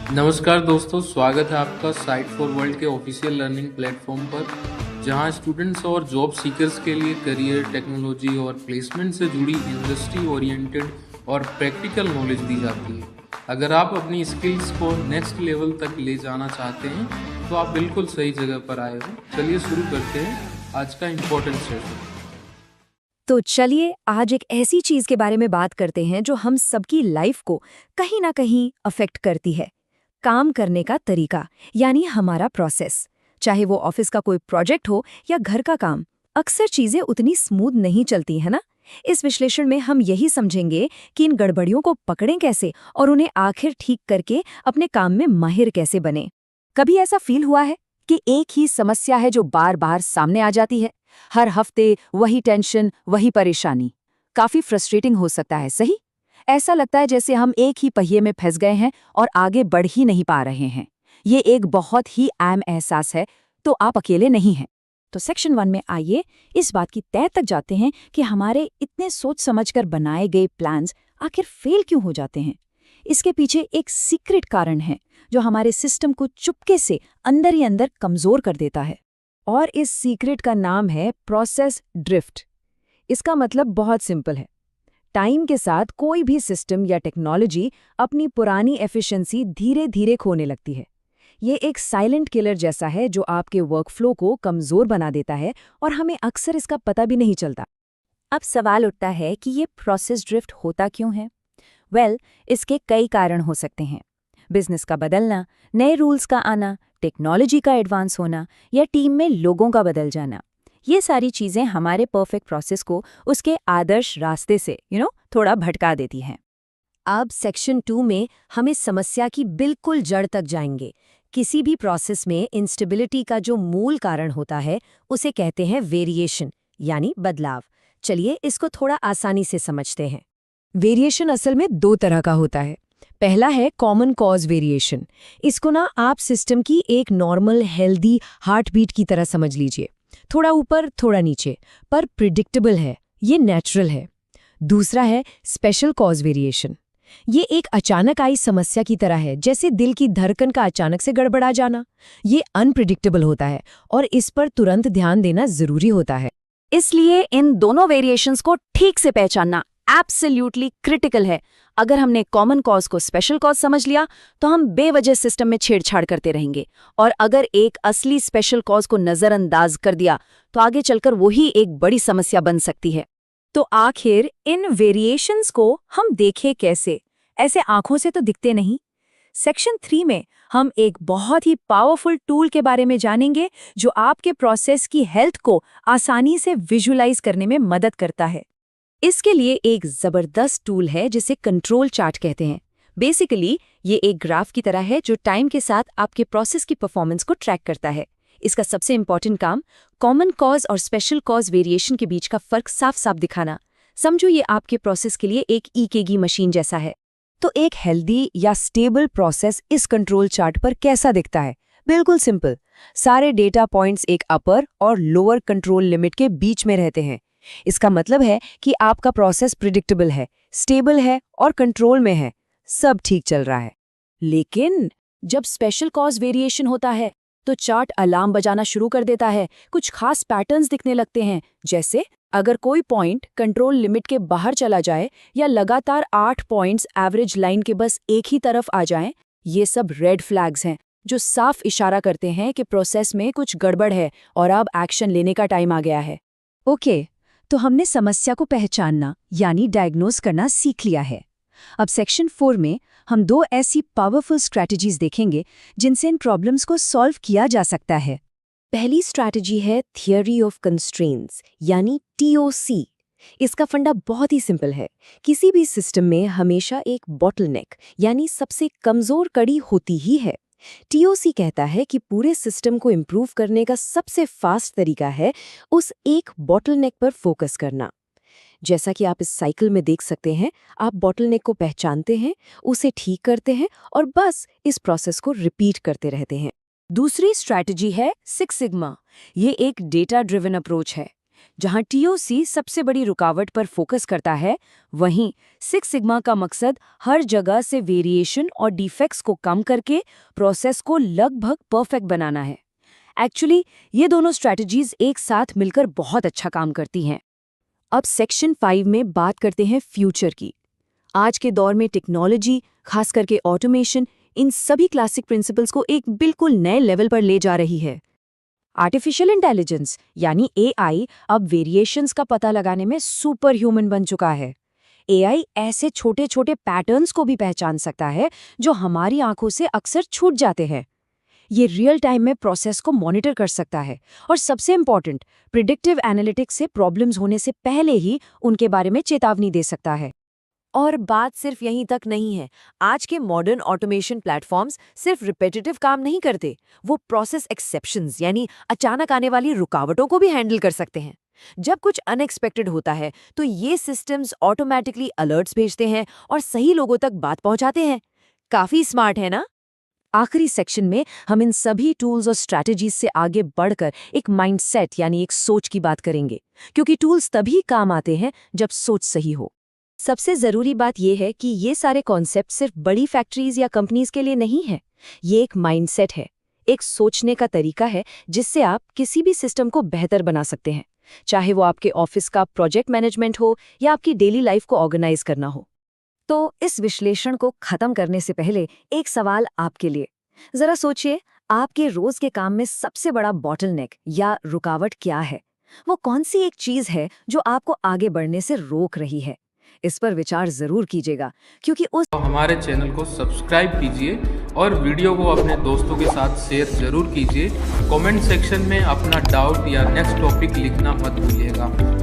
नमस्कार दोस्तों, स्वागत है आपका साइट फॉर वर्ल्ड के ऑफिशियल लर्निंग प्लेटफॉर्म पर, जहां स्टूडेंट्स और जॉब सीकर्स के लिए करियर, टेक्नोलॉजी और प्लेसमेंट से जुड़ी इंडस्ट्री ओरिएंटेड और प्रैक्टिकल नॉलेज दी जाती है। अगर आप अपनी स्किल्स को नेक्स्ट लेवल तक ले जाना चाहते हैं तो आप बिल्कुल सही जगह पर आए हो। चलिए शुरू करते हैं आज का इम्पोर्टेंट सेशन। तो चलिए आज एक ऐसी चीज के बारे में बात करते हैं जो हम सबकी लाइफ को कहीं ना कहीं अफेक्ट करती है। काम करने का तरीका, यानी हमारा प्रोसेस। चाहे वो ऑफिस का कोई प्रोजेक्ट हो या घर का काम, अक्सर चीजें उतनी स्मूथ नहीं चलती है ना। इस विश्लेषण में हम यही समझेंगे कि इन गड़बड़ियों को पकड़ें कैसे और उन्हें आखिर ठीक करके अपने काम में माहिर कैसे बने। कभी ऐसा फील हुआ है कि एक ही समस्या है जो बार बार सामने आ जाती है? हर हफ्ते वही टेंशन, वही परेशानी। काफी फ्रस्ट्रेटिंग हो सकता है, सही? ऐसा लगता है जैसे हम एक ही पहिए में फंस गए हैं और आगे बढ़ ही नहीं पा रहे हैं। ये एक बहुत ही आम एहसास है, तो आप अकेले नहीं हैं। तो सेक्शन 1 में आइए इस बात की तह तक जाते हैं कि हमारे इतने सोच समझकर बनाए गए प्लान्स आखिर फेल क्यों हो जाते हैं। इसके पीछे एक सीक्रेट कारण है जो हमारे सिस्टम को चुपके से अंदर ही अंदर कमजोर कर देता है, और इस सीक्रेट का नाम है प्रोसेस ड्रिफ्ट। इसका मतलब बहुत सिंपल है। टाइम के साथ कोई भी सिस्टम या टेक्नोलॉजी अपनी पुरानी एफिशिएंसी धीरे धीरे खोने लगती है। ये एक साइलेंट किलर जैसा है जो आपके वर्कफ्लो को कमजोर बना देता है, और हमें अक्सर इसका पता भी नहीं चलता। अब सवाल उठता है कि ये प्रोसेस ड्रिफ्ट होता क्यों है? इसके कई कारण हो सकते हैं। बिजनेस का बदलना, नए रूल्स का आना, टेक्नोलॉजी का एडवांस होना या टीम में लोगों का बदल जाना। ये सारी चीजें हमारे परफेक्ट प्रोसेस को उसके आदर्श रास्ते से थोड़ा भटका देती हैं। अब सेक्शन 2 में हम इस समस्या की बिल्कुल जड़ तक जाएंगे। किसी भी प्रोसेस में इंस्टेबिलिटी का जो मूल कारण होता है उसे कहते हैं वेरिएशन, यानी बदलाव। चलिए इसको थोड़ा आसानी से समझते हैं। वेरिएशन असल में दो तरह का होता है। पहला है कॉमन कॉज वेरिएशन। इसको ना आप सिस्टम की एक नॉर्मल हेल्दी हार्ट बीट की तरह समझ लीजिए। थोड़ा ऊपर थोड़ा नीचे, पर प्रिडिक्टेबल है, ये नेचुरल है। दूसरा है स्पेशल कॉज वेरिएशन। ये एक अचानक आई समस्या की तरह है, जैसे दिल की धड़कन का अचानक से गड़बड़ा जाना। ये अनप्रिडिक्टेबल होता है और इस पर तुरंत ध्यान देना जरूरी होता है। इसलिए इन दोनों वेरिएशंस को ठीक से पहचानना एब्सोल्युटली क्रिटिकल है। अगर हमने कॉमन कॉज को स्पेशल कॉज समझ लिया तो हम बेवजह सिस्टम में छेड़छाड़ करते रहेंगे, और अगर एक असली स्पेशल कॉज को नजरअंदाज कर दिया तो आगे चलकर वही एक बड़ी समस्या बन सकती है। तो आखिर इन वेरिएशंस को हम देखें कैसे? ऐसे आंखों से तो दिखते नहीं। सेक्शन 3 में हम एक बहुत ही पावरफुल टूल के बारे में जानेंगे जो आपके प्रोसेस की हेल्थ को आसानी से विजुलाइज करने में मदद करता है। इसके लिए एक जबरदस्त टूल है जिसे कंट्रोल चार्ट कहते हैं। बेसिकली ये एक ग्राफ की तरह है जो टाइम के साथ आपके प्रोसेस की परफॉर्मेंस को ट्रैक करता है। इसका सबसे इंपॉर्टेंट काम कॉमन कॉज और स्पेशल कॉज वेरिएशन के बीच का फर्क साफ साफ दिखाना। समझो ये आपके प्रोसेस के लिए एक ईकेजी मशीन जैसा है। तो एक हेल्दी या स्टेबल प्रोसेस इस कंट्रोल चार्ट पर कैसा दिखता है? बिल्कुल सिंपल। सारे डेटा पॉइंट्स एक अपर और लोअर कंट्रोल लिमिट के बीच में रहते हैं। इसका मतलब है कि आपका प्रोसेस प्रिडिक्टेबल है, स्टेबल है और कंट्रोल में है, सब ठीक चल रहा है। लेकिन जब स्पेशल कॉज वेरिएशन होता है तो चार्ट अलार्म बजाना शुरू कर देता है। कुछ खास पैटर्न्स दिखने लगते हैं, जैसे अगर कोई पॉइंट कंट्रोल लिमिट के बाहर चला जाए या लगातार 8 पॉइंट्स एवरेज लाइन के बस एक ही तरफ आ जाएं। ये सब रेड फ्लैग्स हैं जो साफ इशारा करते हैं कि प्रोसेस में कुछ गड़बड़ है और अब एक्शन लेने का टाइम आ गया है। ओके, तो हमने समस्या को पहचानना यानी डायग्नोज करना सीख लिया है। अब सेक्शन 4 में हम दो ऐसी पावरफुल स्ट्रैटेजीज देखेंगे जिनसे इन प्रॉब्लम्स को सॉल्व किया जा सकता है। पहली स्ट्रैटेजी है थियरी ऑफ कंस्ट्रेंट्स, यानी टीओसी। इसका फंडा बहुत ही सिंपल है। किसी भी सिस्टम में हमेशा एक बॉटलनेक यानी सबसे कमजोर कड़ी होती ही है। टीओसी कहता है कि पूरे सिस्टम को इम्प्रूव करने का सबसे फास्ट तरीका है उस एक बॉटलनेक पर फोकस करना। जैसा कि आप इस साइकिल में देख सकते हैं, आप बॉटलनेक को पहचानते हैं, उसे ठीक करते हैं और बस इस प्रोसेस को रिपीट करते रहते हैं। दूसरी स्ट्रैटेजी है सिक्स सिग्मा। ये एक डेटा ड्रिवन अप्रोच है। जहां टीओसी सबसे बड़ी रुकावट पर फोकस करता है, वहीं सिक्स सिग्मा का मकसद हर जगह से वेरिएशन और डिफेक्ट्स को कम करके प्रोसेस को लगभग परफेक्ट बनाना है। एक्चुअली ये दोनों स्ट्रैटेजीज एक साथ मिलकर बहुत अच्छा काम करती हैं। अब सेक्शन 5 में बात करते हैं फ्यूचर की। आज के दौर में टेक्नोलॉजी, खास करके ऑटोमेशन, इन सभी क्लासिक प्रिंसिपल्स को एक बिल्कुल नए लेवल पर ले जा रही है। आर्टिफिशियल इंटेलिजेंस यानी एआई अब वेरिएशंस का पता लगाने में सुपर ह्यूमन बन चुका है। एआई ऐसे छोटे छोटे पैटर्न्स को भी पहचान सकता है जो हमारी आंखों से अक्सर छूट जाते हैं। ये रियल टाइम में प्रोसेस को मॉनिटर कर सकता है और सबसे इम्पॉर्टेंट, प्रिडिक्टिव एनालिटिक्स से प्रॉब्लम्स होने से पहले ही उनके बारे में चेतावनी दे सकता है। और बात सिर्फ यहीं तक नहीं है। आज के मॉडर्न ऑटोमेशन प्लेटफॉर्म्स सिर्फ रिपीटेटिव काम नहीं करते, वो प्रोसेस एक्सेप्शंस यानी अचानक आने वाली रुकावटों को भी हैंडल कर सकते हैं। जब कुछ अनएक्सपेक्टेड होता है तो ये सिस्टम्स ऑटोमेटिकली अलर्ट्स भेजते हैं और सही लोगों तक बात पहुंचाते हैं। काफी स्मार्ट है ना? आखिरी सेक्शन में हम इन सभी टूल्स और स्ट्रैटेजीज से आगे बढ़कर एक माइंडसेट यानी एक सोच की बात करेंगे, क्योंकि टूल्स तभी काम आते हैं जब सोच सही हो। सबसे जरूरी बात यह है कि ये सारे कॉन्सेप्ट सिर्फ बड़ी फैक्ट्रीज या कंपनीज के लिए नहीं है। ये एक माइंडसेट है, एक सोचने का तरीका है जिससे आप किसी भी सिस्टम को बेहतर बना सकते हैं, चाहे वो आपके ऑफिस का प्रोजेक्ट मैनेजमेंट हो या आपकी डेली लाइफ को ऑर्गेनाइज करना हो। तो इस विश्लेषण को खत्म करने से पहले एक सवाल आपके लिए। जरा सोचिए, आपके रोज के काम में सबसे बड़ा बॉटलनेक या रुकावट क्या है? वो कौन सी एक चीज है जो आपको आगे बढ़ने से रोक रही है? इस पर विचार जरूर कीजिएगा, क्योंकि तो हमारे चैनल को सब्सक्राइब कीजिए और वीडियो को अपने दोस्तों के साथ शेयर जरूर कीजिए। कमेंट सेक्शन में अपना डाउट या नेक्स्ट टॉपिक लिखना मत भूलिएगा।